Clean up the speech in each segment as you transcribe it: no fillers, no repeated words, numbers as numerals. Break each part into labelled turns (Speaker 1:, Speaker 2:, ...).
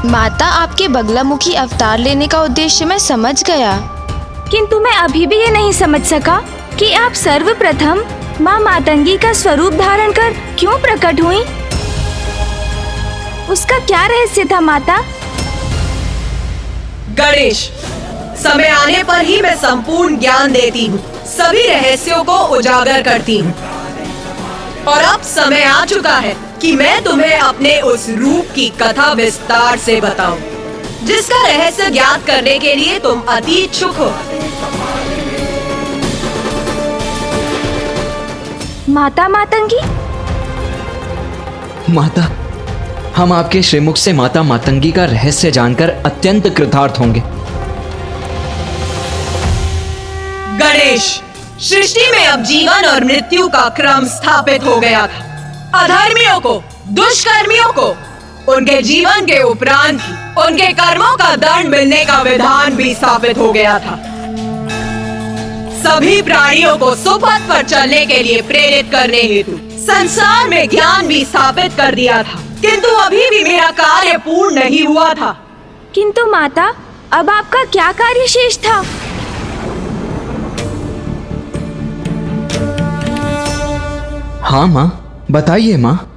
Speaker 1: माता, आपके बगलामुखी अवतार लेने का उद्देश्य मैं समझ गया,
Speaker 2: किंतु मैं अभी भी ये नहीं समझ सका कि आप सर्वप्रथम माँ मातंगी का स्वरूप धारण कर क्यों प्रकट हुई। उसका क्या रहस्य था माता?
Speaker 3: गणेश, समय आने पर ही मैं संपूर्ण ज्ञान देती हूँ, सभी रहस्यों को उजागर करती हूँ। और अब समय आ चुका है कि मैं तुम्हें अपने उस रूप की कथा विस्तार से बताऊं, जिसका रहस्य ज्ञात करने के लिए तुम अति इच्छुक हो।
Speaker 2: माता मातंगी?
Speaker 4: माता, हम आपके श्रीमुख से माता मातंगी का रहस्य जानकर अत्यंत कृतार्थ होंगे।
Speaker 3: गणेश, सृष्टि में अब जीवन और मृत्यु का क्रम स्थापित हो गया था। अधर्मियों को, दुष्कर्मियों को उनके जीवन के उपरांत ही उनके कर्मों का दंड मिलने का विधान भी स्थापित हो गया था। सभी प्राणियों को सुपथ पर चलने के लिए प्रेरित करने हेतु संसार में ज्ञान भी स्थापित कर दिया था, किंतु अभी भी मेरा कार्य पूर्ण नहीं हुआ था।
Speaker 2: किंतु माता, अब आपका क्या कार्य शेष था?
Speaker 4: हाँ माँ, बताइए माँ।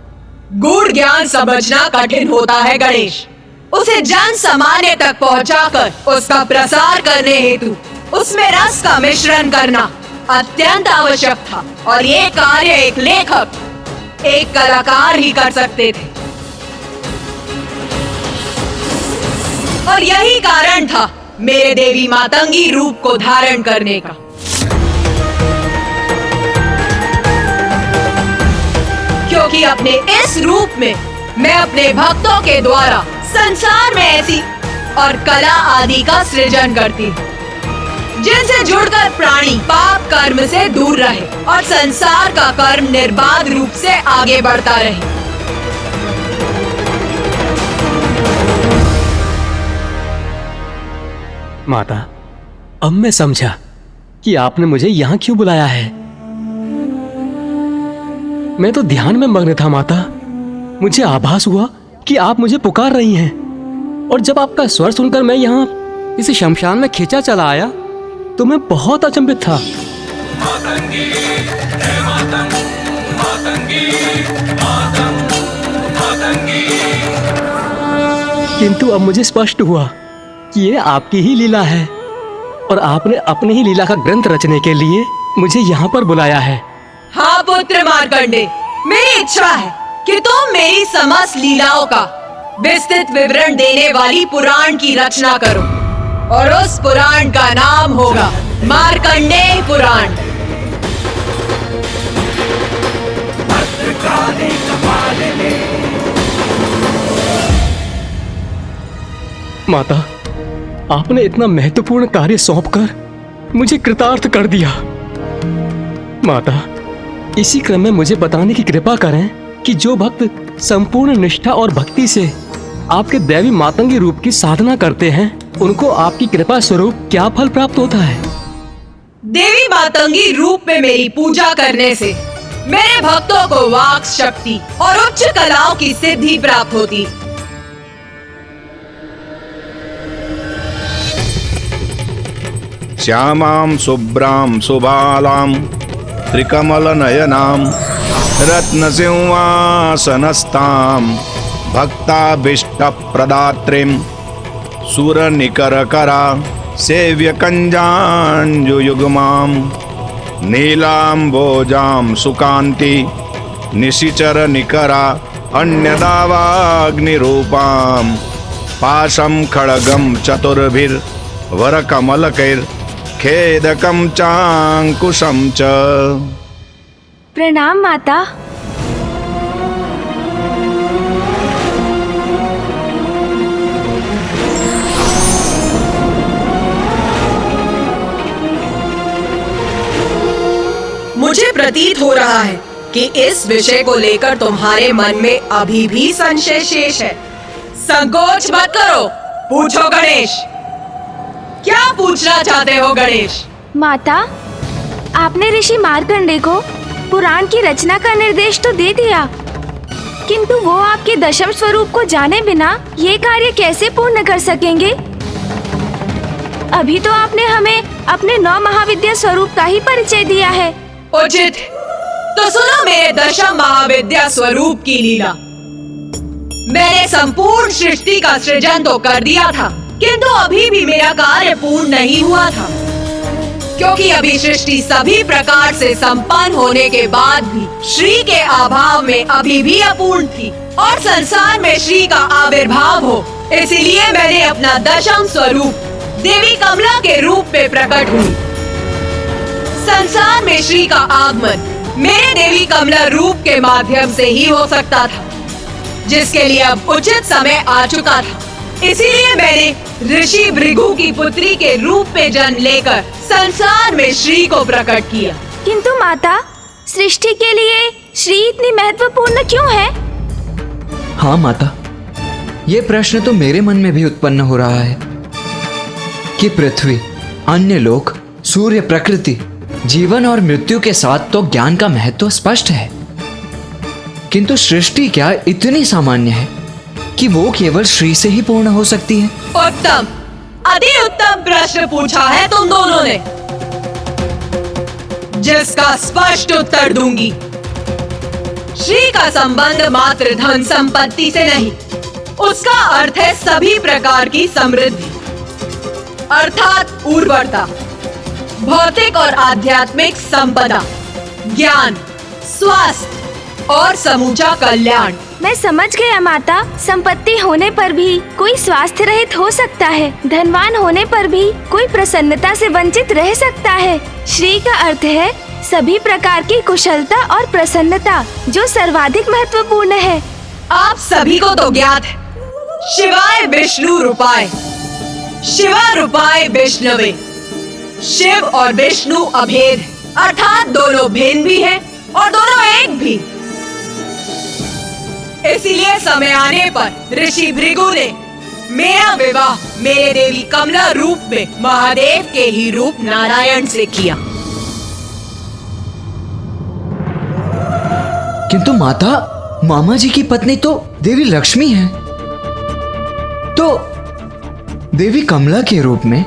Speaker 3: गूढ़ ज्ञान समझना कठिन होता है गणेश। उसे जन सामान्य तक पहुंचाकर उसका प्रसार करने हेतु उसमें रस का मिश्रण करना अत्यंत आवश्यक था, और ये कार्य एक लेखक, एक कलाकार ही कर सकते थे। और यही कारण था मेरे देवी मातंगी रूप को धारण करने का। क्योंकि अपने इस रूप में मैं अपने भक्तों के द्वारा संसार में ऐसी और कला आदि का सृजन करती हूँ, जिनसे जुड़कर प्राणी पाप कर्म से दूर रहे और संसार का कर्म निर्बाध रूप से आगे बढ़ता रहे।
Speaker 5: माता, अब मैं समझा कि आपने मुझे यहाँ क्यों बुलाया है। मैं तो ध्यान में मग्न था माता। मुझे आभास हुआ कि आप मुझे पुकार रही हैं, और जब आपका स्वर सुनकर मैं यहाँ इस शमशान में खींचा चला आया तो मैं बहुत अचंभित था।
Speaker 6: मातंगी, जय मातंग, मातंगी, मातंगी।
Speaker 5: किंतु अब मुझे स्पष्ट हुआ कि ये आपकी ही लीला है, और आपने अपनी ही लीला का ग्रंथ रचने के लिए मुझे यहाँ पर बुलाया है।
Speaker 3: हाँ पुत्र मार्कंडे, मेरी इच्छा है कि तुम मेरी समस्त लीलाओं का विस्तृत विवरण देने वाली पुराण की रचना करो, और उस पुराण का नाम होगा मार्कंडेय पुराण।
Speaker 5: माता, आपने इतना महत्वपूर्ण कार्य सौंपकर मुझे कृतार्थ कर दिया। माता, इसी क्रम में मुझे बताने की कृपा करें कि जो भक्त संपूर्ण निष्ठा और भक्ति से आपके दैवी मातंगी रूप की साधना करते हैं, उनको आपकी कृपा स्वरूप क्या फल प्राप्त होता है?
Speaker 3: देवी मातंगी रूप में मेरी पूजा करने से मेरे भक्तों को वाक शक्ति और उच्च कलाओं की सिद्धि प्राप्त होती।
Speaker 7: श्यामां शुभ्रां सुबालां त्रिकमलनयनां रत्नसिंहासनस्थां भक्ताभीष्टप्रदात्रीं सुरनिकरकरा सेव्यकञ्जाञ्जुयुग्मां नीलाम्भोजां सुकान्ति निशिचरनिकरा अन्यदावाग्निरूपां पाशं खड्गं चतुर्भिर्वरकमलकैर्खेदकं चाङ्कुशं च।
Speaker 2: प्रणाम माता।
Speaker 3: मुझे प्रतीत हो रहा है कि इस विषय को लेकर तुम्हारे मन में अभी भी संशय शेष है। संकोच मत करो, पूछो गणेश। क्या पूछना चाहते हो गणेश?
Speaker 2: माता, आपने ऋषि मार्कंडे को पुराण की रचना का निर्देश तो दे दिया, किंतु वो आपके दशम स्वरूप को जाने बिना ये कार्य कैसे पूर्ण कर सकेंगे? अभी तो आपने हमें अपने 9 महाविद्या स्वरूप का ही परिचय दिया है।
Speaker 3: उचित। तो सुनो मेरे दशम महाविद्या स्वरूप की लीला। मैंने संपूर्ण सृष्टि का सृजन तो कर दिया था, किंतु अभी भी मेरा कार्य पूर्ण नहीं हुआ था, क्योंकि अभी सृष्टि सभी प्रकार से संपन्न होने के बाद भी श्री के अभाव में अभी भी अपूर्ण थी और संसार में श्री का आविर्भाव हो, इसीलिए मैंने अपना दशम स्वरूप देवी कमला के रूप में प्रकट हुई। संसार में श्री का आगमन मेरे देवी कमला रूप के माध्यम से ही हो सकता था, जिसके लिए अब उचित समय आ चुका था। इसीलिए मैंने ऋषि भृगु की पुत्री के रूप में जन्म लेकर संसार में श्री को प्रकट किया।
Speaker 2: किंतु माता, सृष्टि के लिए श्री इतनी महत्वपूर्ण क्यों है?
Speaker 4: हाँ माता, ये प्रश्न तो मेरे मन में भी उत्पन्न हो रहा है कि पृथ्वी, अन्य लोक, सूर्य, प्रकृति, जीवन और मृत्यु के साथ तो ज्ञान का महत्व स्पष्ट है, किंतु सृष्टि क्या इतनी सामान्य है कि वो केवल श्री से ही पूर्ण हो सकती है?
Speaker 3: उत्तम, अति उत्तम प्रश्न पूछा है तुम दोनों ने, जिसका स्पष्ट उत्तर दूंगी। श्री का संबंध मात्र धन संपत्ति से नहीं, उसका अर्थ है सभी प्रकार की समृद्धि, अर्थात उर्वरता, भौतिक और आध्यात्मिक संपदा, ज्ञान, स्वास्थ्य और समूचा कल्याण।
Speaker 2: मैं समझ गया माता। संपत्ति होने पर भी कोई स्वास्थ्य रहित हो सकता है, धनवान होने पर भी कोई प्रसन्नता से वंचित रह सकता है। श्री का अर्थ है सभी प्रकार की कुशलता और प्रसन्नता, जो सर्वाधिक महत्वपूर्ण है।
Speaker 3: आप सभी को तो ज्ञात है, शिवाय विष्णु रूपाय, शिवा रूपाय विष्णवे। शिव और विष्णु अभेद है, अर्थात दोनों भिन्न भी हैं और दोनों एक भी। इसीलिए समय आने पर ऋषि भृगु ने मेरा विवाह मेरे देवी कमला रूप में महादेव के ही रूप नारायण से किया।
Speaker 4: किंतु माता, मामा जी की पत्नी तो देवी लक्ष्मी है, तो देवी कमला के रूप में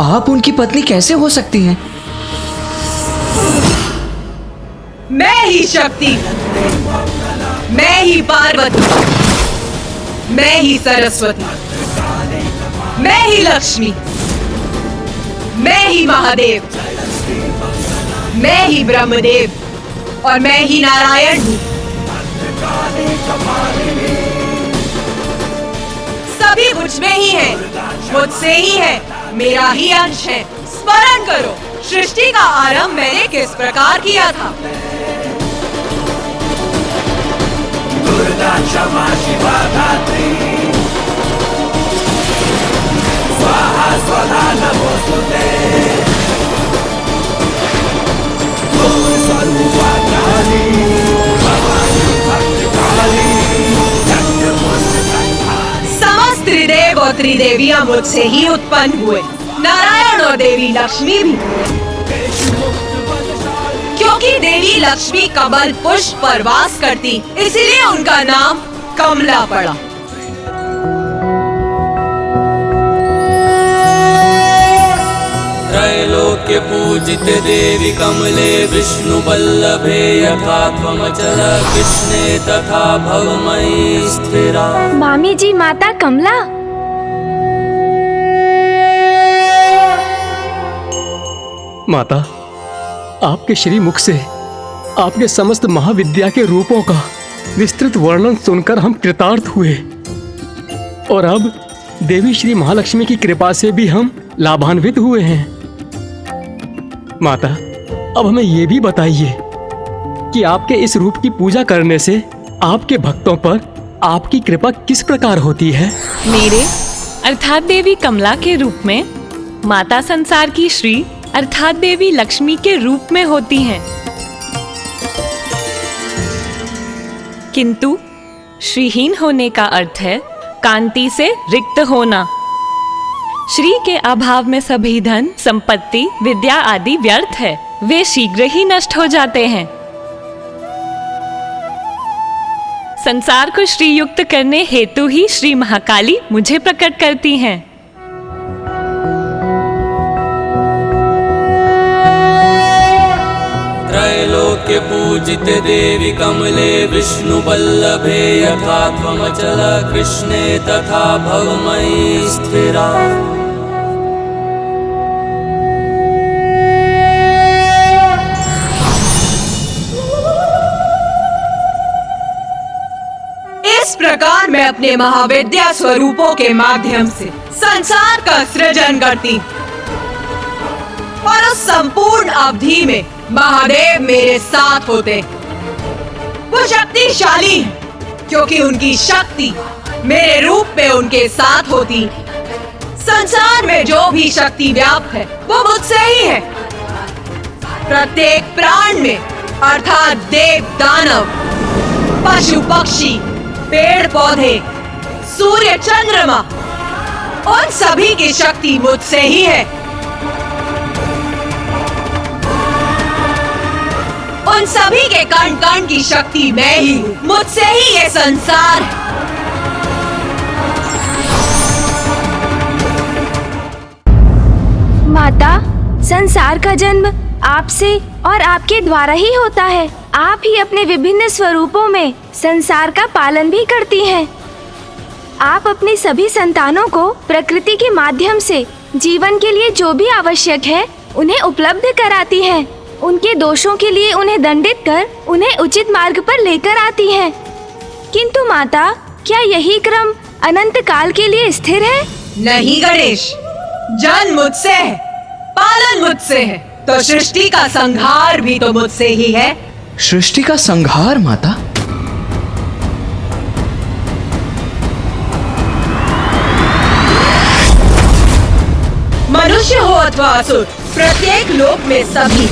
Speaker 4: आप उनकी पत्नी कैसे हो सकती हैं?
Speaker 3: मैं ही शक्ति, मैं ही पार्वती, मैं ही सरस्वती, मैं ही लक्ष्मी, मैं ही महादेव, मैं ही ब्रह्मदेव और मैं ही नारायण हूँ। सभी मुझ में ही है, मुझसे ही है, मेरा ही अंश है। स्मरण करो, सृष्टि का आरंभ मैंने किस प्रकार किया था।
Speaker 6: दुर्गा क्षमा शिवा धात्री, स्वाहा स्वधा नमोस्तुते। स्वरूपा काली, भवानी भद्रकाली,
Speaker 3: समस्त त्रिदेव और त्रिदेवियां मुझसे ही उत्पन्न हुए, नारायण और देवी लक्ष्मी भी, क्योंकि देवी लक्ष्मी कमल पुष्प पर वास करती, इसीलिए उनका नाम कमला पड़ा।
Speaker 8: त्रैलोक्य पूजित देवी कमले, विष्णु वल्लभे यथा त्वमचल, कृष्णे तथा भवमयी स्थिरा।
Speaker 2: मामी जी, माता कमला।
Speaker 5: माता, आपके श्री मुख से आपके समस्त महाविद्या के रूपों का विस्तृत वर्णन सुनकर हम कृतार्थ हुए, और अब देवी श्री महालक्ष्मी की कृपा से भी हम लाभान्वित हुए हैं। माता, अब हमें ये भी बताइए कि आपके इस रूप की पूजा करने से आपके भक्तों पर आपकी कृपा किस प्रकार होती है?
Speaker 9: मेरे अर्थात देवी कमला के रूप में माता संसार की श्री अर्थात देवी लक्ष्मी के रूप में होती हैं, किंतु श्रीहीन होने का अर्थ है कांति से रिक्त होना। श्री के अभाव में सभी धन, संपत्ति, विद्या आदि व्यर्थ है, वे शीघ्र ही नष्ट हो जाते हैं। संसार को श्रीयुक्त करने हेतु ही श्री महाकाली मुझे प्रकट करती हैं।
Speaker 8: त्रैलोक्य पूजिते देवी कमले विष्णु बल्लभे यथा त्वमचल कृष्णे तथा भवमयी स्थिरा।
Speaker 3: इस प्रकार मैं अपने महाविद्या स्वरूपों के माध्यम से संसार का सृजन करती और उस संपूर्ण अवधि में महादेव मेरे साथ होते। वो शक्तिशाली है क्योंकि उनकी शक्ति मेरे रूप में उनके साथ होती। संसार में जो भी शक्ति व्याप्त है वो मुझसे ही है। प्रत्येक प्राण में अर्थात देव दानव पशु पक्षी पेड़ पौधे सूर्य चंद्रमा और सभी की शक्ति मुझसे ही है। उन सभी के कण कण की शक्ति मैं ही हूँ। मुझसे ही ये संसार है।
Speaker 2: माता, संसार का जन्म आपसे और आपके द्वारा ही होता है। आप ही अपने विभिन्न स्वरूपों में संसार का पालन भी करती हैं। आप अपनी सभी संतानों को प्रकृति के माध्यम से जीवन के लिए जो भी आवश्यक है उन्हें उपलब्ध कराती हैं। उनके दोषों के लिए उन्हें दंडित कर उन्हें उचित मार्ग पर लेकर आती हैं। किंतु माता, क्या यही क्रम अनंत काल के लिए स्थिर है?
Speaker 3: नहीं गणेश, जन्म मुझसे है, पालन मुझसे है, तो सृष्टि का संहार भी तो मुझसे ही है।
Speaker 4: सृष्टि का संहार माता?
Speaker 3: मनुष्य हो अथवा असुर, प्रत्येक लोक में सभी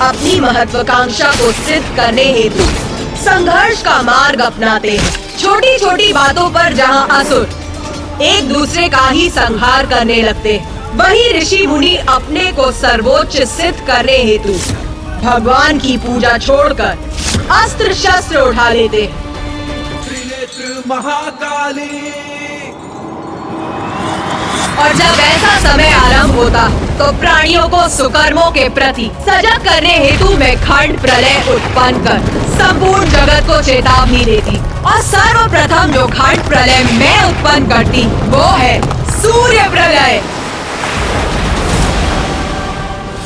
Speaker 3: अपनी महत्वाकांक्षा को सिद्ध करने हेतु संघर्ष का मार्ग अपनाते हैं। छोटी छोटी बातों पर जहाँ असुर एक दूसरे का ही संहार करने लगते हैं, वही ऋषि मुनि अपने को सर्वोच्च सिद्ध करने हेतु भगवान की पूजा छोड़कर अस्त्र शस्त्र उठा लेते हैं।
Speaker 6: त्रिनेत्र महाकाली।
Speaker 3: और जब ऐसा समय आरंभ होता तो प्राणियों को सुकर्मों के प्रति सजग करने हेतु मैं खंड प्रलय उत्पन्न कर संपूर्ण जगत को चेतावनी देती। और सर्वप्रथम जो खंड प्रलय मैं उत्पन्न करती वो है सूर्य प्रलय।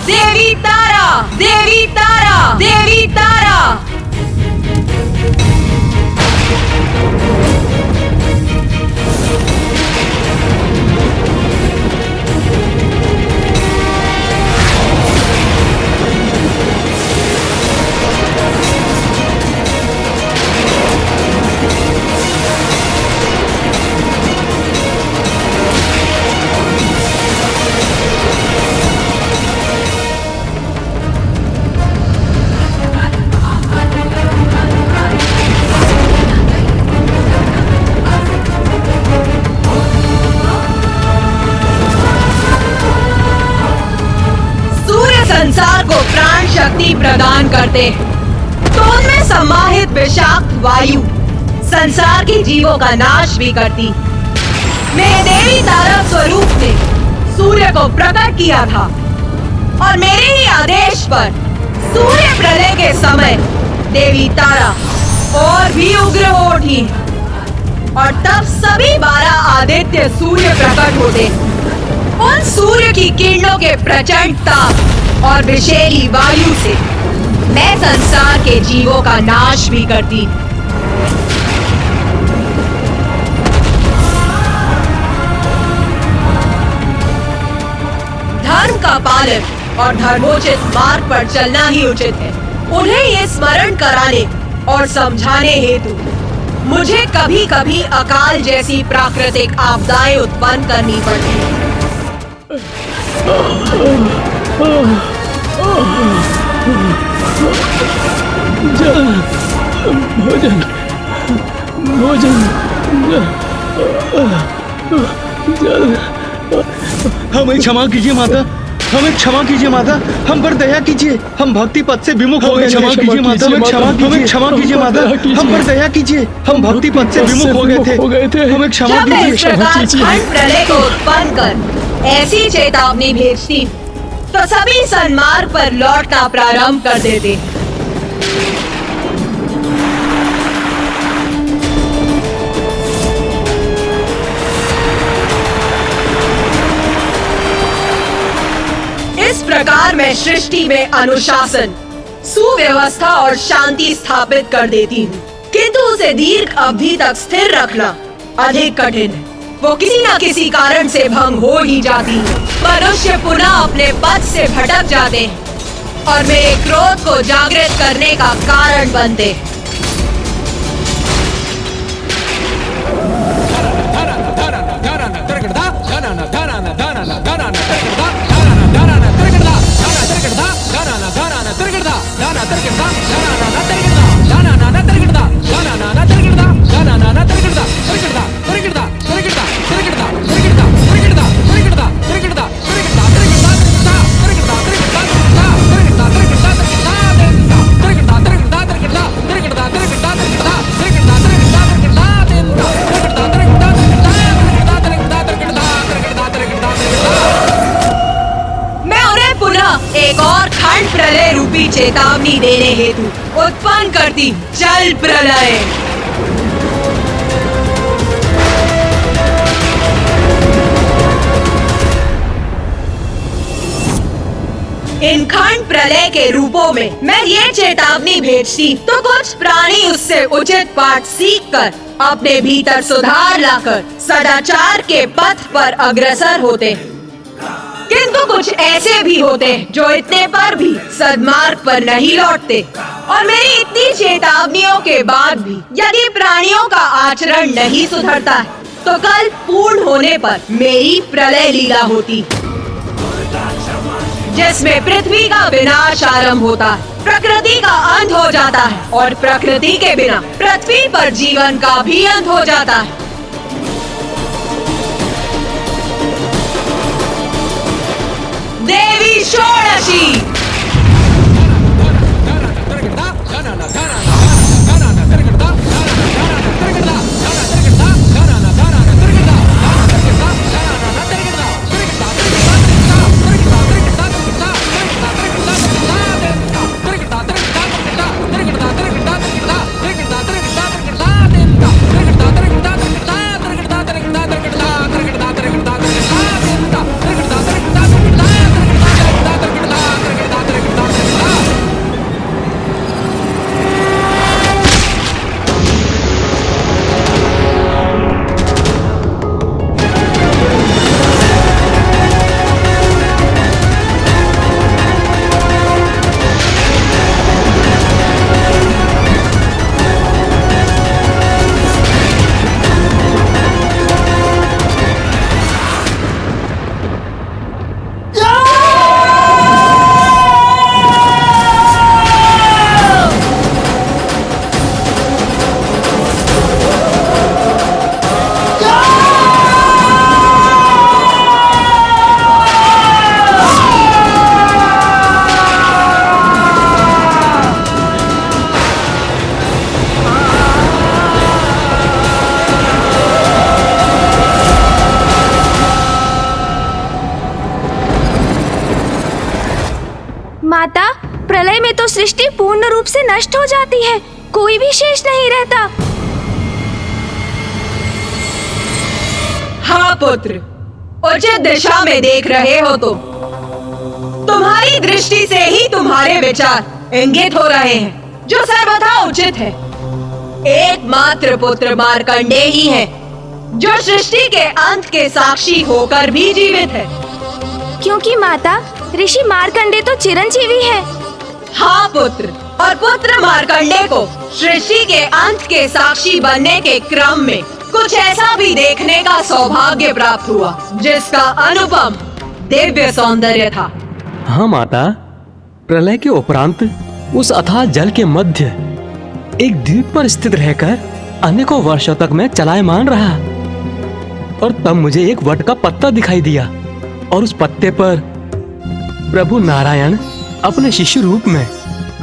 Speaker 3: देवी तारा, देवी तारा, देवी तारा। संसार को प्राण शक्ति प्रदान करते हैं, तो उनमें समाहित विषाक्त वायु संसार के जीवों का नाश भी करती। मेरे देवी तारा स्वरूप ने सूर्य को प्रकट किया था और मेरे ही आदेश पर सूर्य प्रलय के समय देवी तारा और भी उग्र हो उठी और तब सभी 12 आदित्य सूर्य प्रकट होते। उन सूर्य की किरणों के प्रचंड ताप और विषैली वायु से मैं संसार के जीवों का नाश भी करती। धर्म का पालन और धर्मोचित मार्ग पर चलना ही उचित है। उन्हें ये स्मरण कराने और समझाने हेतु मुझे कभी कभी अकाल जैसी प्राकृतिक आपदाएं उत्पन्न करनी पड़ती हैं।
Speaker 5: जल, भोजन, भोजन, जल। हमें क्षमा कीजिए माता,
Speaker 10: हमें क्षमा कीजिए माता, हम पर दया कीजिए, हम भक्ति पथ से विमुख हो गए थे। क्षमा कीजिए माता, हमें क्षमा कीजिए माता, हम पर दया कीजिए, हम भक्ति पथ से विमुख हो गए थे, हमें क्षमा
Speaker 3: जब मैं इस
Speaker 10: कीजिए।
Speaker 3: प्रकार खंड प्रलय को उत्पन्न कर ऐसी चेतावनी भेजती तो सभी सन्मार्ग पर लौटना प्रारंभ कर देते। इस प्रकार मैं सृष्टि में अनुशासन, सुव्यवस्था और शांति स्थापित कर देती हूँ, किंतु उसे दीर्घ अवधि तक स्थिर रखना अधिक कठिन है। वो किसी न किसी कारण से भंग हो ही जाती है। मनुष्य पुनः अपने पथ से भटक जाते हैं और मेरे क्रोध को जागृत करने का कारण बनते हैं। एक और खंड प्रलय रूपी चेतावनी देने हेतु उत्पन्न करती जल प्रलय। इन खंड प्रलय के रूपों में मैं ये चेतावनी भेजती तो कुछ प्राणी उससे उचित पाठ सीखकर अपने भीतर सुधार लाकर सदाचार के पथ पर अग्रसर होते हैं, किंतु कुछ ऐसे भी होते हैं जो इतने पर भी सद्मार्ग पर नहीं लौटते। और मेरी इतनी चेतावनियों के बाद भी यदि प्राणियों का आचरण नहीं सुधरता है तो कल पूर्ण होने पर मेरी प्रलय लीला होती, जिसमें पृथ्वी का विनाश आरंभ होता है, प्रकृति का अंत हो जाता है और प्रकृति के बिना पृथ्वी पर जीवन का भी अंत हो जाता है। देवी षोडशी।
Speaker 2: माता, प्रलय में तो सृष्टि पूर्ण रूप से नष्ट हो जाती है, कोई भी शेष नहीं रहता।
Speaker 3: हाँ पुत्र, उचित दिशा में देख रहे हो तो तुम्हारी दृष्टि से ही तुम्हारे विचार इंगित हो रहे हैं, जो सर्वथा उचित है। एकमात्र पुत्र मार्कंडेय ही है जो सृष्टि के अंत के साक्षी होकर भी जीवित है।
Speaker 2: क्योंकि माता, ऋषि मार्कंडेय तो चिरंजीवी है।
Speaker 3: हाँ पुत्र, और पुत्र मार्कंडेय को सृष्टि के अंत के साक्षी बनने के क्रम में कुछ ऐसा भी देखने का सौभाग्य प्राप्त हुआ जिसका अनुपम दिव्य सौंदर्य था।
Speaker 5: हाँ माता, प्रलय के उपरांत उस अथाह जल के मध्य एक द्वीप पर स्थित रहकर अनेकों वर्षों तक मैं चलायमान रहा, और तब मुझे एक वट का पत्ता दिखाई दिया और उस पत्ते पर प्रभु नारायण अपने शिशु रूप में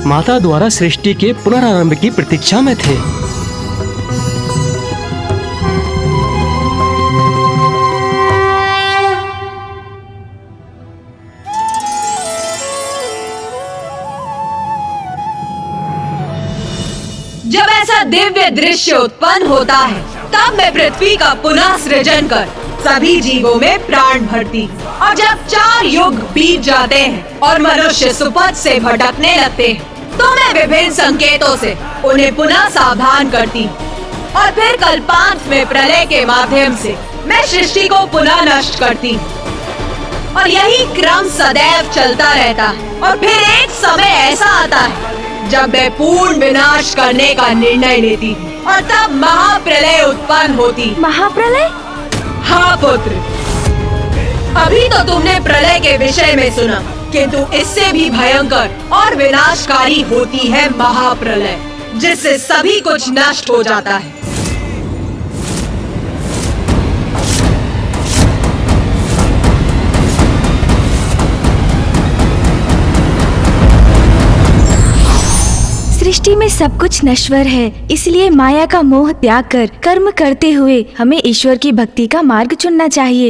Speaker 5: माता द्वारा सृष्टि के पुनरारंभ की प्रतीक्षा में थे।
Speaker 3: जब ऐसा दिव्य दृश्य उत्पन्न होता है तब मैं पृथ्वी का पुनः सृजन कर सभी जीवों में प्राण भरती, और जब 4 युग बीत जाते हैं और मनुष्य सुपथ से भटकने लगते हैं तो मैं विभिन्न संकेतों से उन्हें पुनः सावधान करती, और फिर कल्पांत में प्रलय के माध्यम से मैं सृष्टि को पुनः नष्ट करती, और यही क्रम सदैव चलता रहता है। और फिर एक समय ऐसा आता है जब मैं पूर्ण विनाश करने का निर्णय लेती, और तब महाप्रलय उत्पन्न होती।
Speaker 2: महाप्रलय?
Speaker 3: हाँ पुत्र, अभी तो तुमने प्रलय के विषय में सुना, किंतु इससे भी भयंकर और विनाशकारी होती है महाप्रलय, जिससे सभी कुछ नष्ट हो जाता है।
Speaker 2: सृष्टि में सब कुछ नश्वर है, इसलिए माया का मोह त्याग कर कर्म करते हुए हमें ईश्वर की भक्ति का मार्ग चुनना चाहिए।